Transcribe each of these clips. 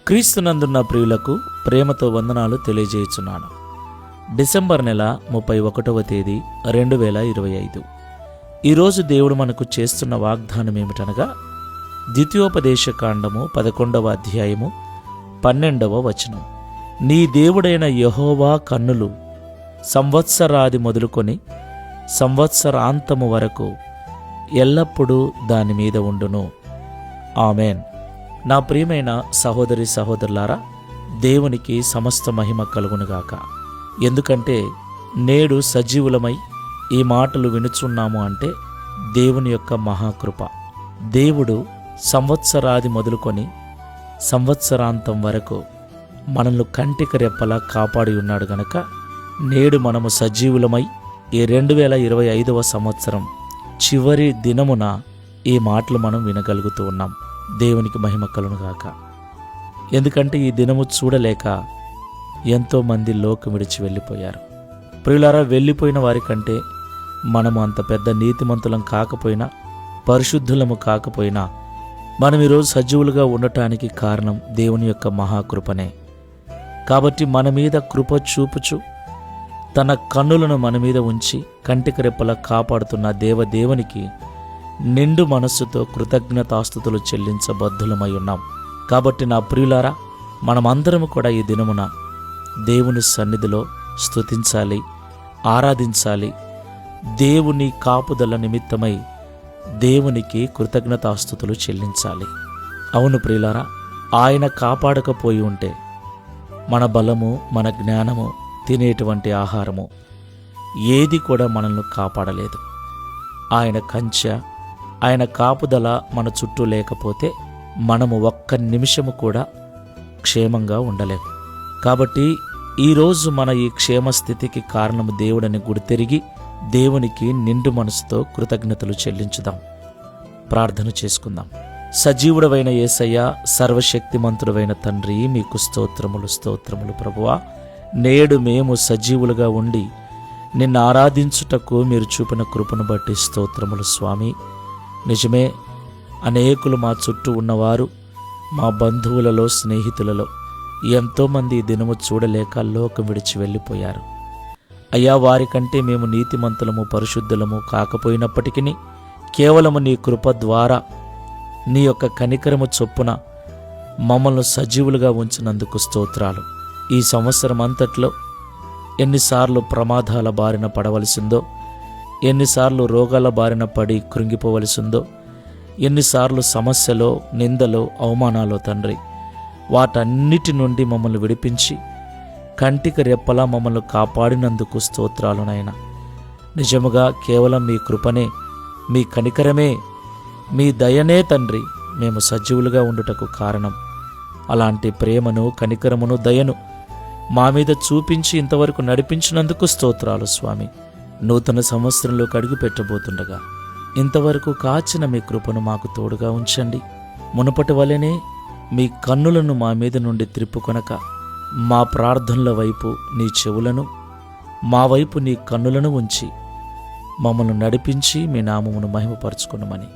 క్రీస్తునందున్న ప్రియులకు ప్రేమతో వందనాలు తెలియజేయుచున్నాను. డిసెంబర్ నెల 31వ తేదీ 2025. ఈరోజు దేవుడు మనకు చేస్తున్న వాగ్దానం ఏమిటనగా, ద్వితీయోపదేశకాండము 11వ అధ్యాయము 12వ వచనం. నీ దేవుడైన యెహోవా కన్నులు సంవత్సరాది మొదలుకొని సంవత్సరాంతము వరకు ఎల్లప్పుడూ దాని మీద ఉండును. ఆమెన్. నా ప్రియమైన సహోదరి సహోదరులారా, దేవునికి సమస్త మహిమ కలుగునుగాక. ఎందుకంటే నేడు సజీవులమై ఈ మాటలు వినుచున్నాము అంటే దేవుని యొక్క మహాకృప. దేవుడు సంవత్సరాది మొదలుకొని సంవత్సరాంతం వరకు మనల్ని కంటికి రెప్పలా కాపాడి ఉన్నాడు గనక నేడు మనము సజీవులమై ఈ 2025వ సంవత్సరం చివరి దినమున ఈ మాటలు మనం వినగలుగుతూ ఉన్నాం. దేవునికి మహిమ కలుగునుగాక. ఎందుకంటే ఈ దినము చూడలేక ఎంతోమంది లోకం విడిచి వెళ్ళిపోయారు. ప్రియులారా, వెళ్ళిపోయిన వారికంటే మనము అంత పెద్ద నీతిమంతులం కాకపోయినా, పరిశుద్ధులము కాకపోయినా, మనం ఈరోజు సజీవులుగా ఉండటానికి కారణం దేవుని యొక్క మహాకృపనే. కాబట్టి మన మీద కృప చూపుచు తన కన్నులను మన మీద ఉంచి కంటికి రెప్పలా కాపాడుతున్న దేవునికి నిండు మనస్సుతో కృతజ్ఞతాస్తుతులు చెల్లించబద్ధులమై ఉన్నాం. కాబట్టి నా ప్రియులారా, మనమందరము కూడా ఈ దినమున దేవుని సన్నిధిలో స్తుతించాలి, ఆరాధించాలి. దేవుని కాపుదల నిమిత్తమై దేవునికి కృతజ్ఞతాస్తుతులు చెల్లించాలి. అవును ప్రియులారా, ఆయన కాపాడకపోయి ఉంటే మన బలము, మన జ్ఞానము, తినేటువంటి ఆహారము ఏది కూడా మనల్ని కాపాడలేదు. ఆయన కంచె, ఆయన కాపుదల మన చుట్టూ లేకపోతే మనము ఒక్క నిమిషము కూడా క్షేమంగా ఉండలేము. కాబట్టి ఈరోజు మన ఈ క్షేమస్థితికి కారణము దేవుడని గుర్తెరిగి దేవునికి నిండు మనసుతో కృతజ్ఞతలు చెల్లించుదాం. ప్రార్థన చేసుకుందాం. సజీవుడవైన యేసయ్య, సర్వశక్తిమంతుడవైన తండ్రి, మీకు స్తోత్రములు స్తోత్రములు ప్రభువా. నేడు మేము సజీవులుగా ఉండి నిన్ను ఆరాధించుటకు మీరు చూపిన కృపను బట్టి స్తోత్రములు స్వామి. నిజమే, అనేకులు మా చుట్టూ ఉన్నవారు, మా బంధువులలో, స్నేహితులలో ఎంతోమంది ఈ దినము చూడలేక లోకం విడిచి వెళ్ళిపోయారు. అయ్యా, వారికంటే మేము నీతిమంతులము, పరిశుద్ధులము కాకపోయినప్పటికీ కేవలము నీ కృప ద్వారా, నీ యొక్క కనికరము చొప్పున మమ్మల్ని సజీవులుగా ఉంచినందుకు స్తోత్రాలు. ఈ సంవత్సరం అంతట్లో ఎన్నిసార్లు ప్రమాదాల బారిన పడవలసిందో, ఎన్నిసార్లు రోగాల బారిన పడి కృంగిపోవలసిందో, ఎన్నిసార్లు సమస్యలో, నిందలో, అవమానాలో తండ్రి, వాటన్నిటి నుండి మమ్మల్ని విడిపించి కంటికి రెప్పలా మమ్మల్ని కాపాడినందుకు స్తోత్రాలు నాయనా. నిజముగా కేవలం మీ కృపనే, మీ కనికరమే, మీ దయనే తండ్రి మేము సజీవులుగా ఉండుటకు కారణం. అలాంటి ప్రేమను, కనికరమును, దయను మా మీద చూపించి ఇంతవరకు నడిపించినందుకు స్తోత్రాలు స్వామి. నూతన సంవత్సరంలోకి అడుగు పెట్టబోతుండగా ఇంతవరకు కాచిన మీ కృపను మాకు తోడుగా ఉంచండి. మునుపటి వలెనే మీ కన్నులను మా మీద నుండి త్రిప్పుకొనక మా ప్రార్థనల వైపు నీ చెవులను, మా వైపు నీ కన్నులను ఉంచి మమ్మల్ని నడిపించి మీ నామమును మహిమపరచుకొనుమని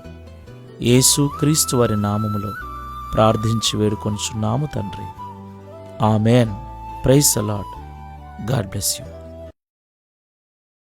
యేసు క్రీస్తు వారి నామములో ప్రార్థించి వేడుకొనుచున్నాము తండ్రి. Amen. Praise the Lord. God bless you.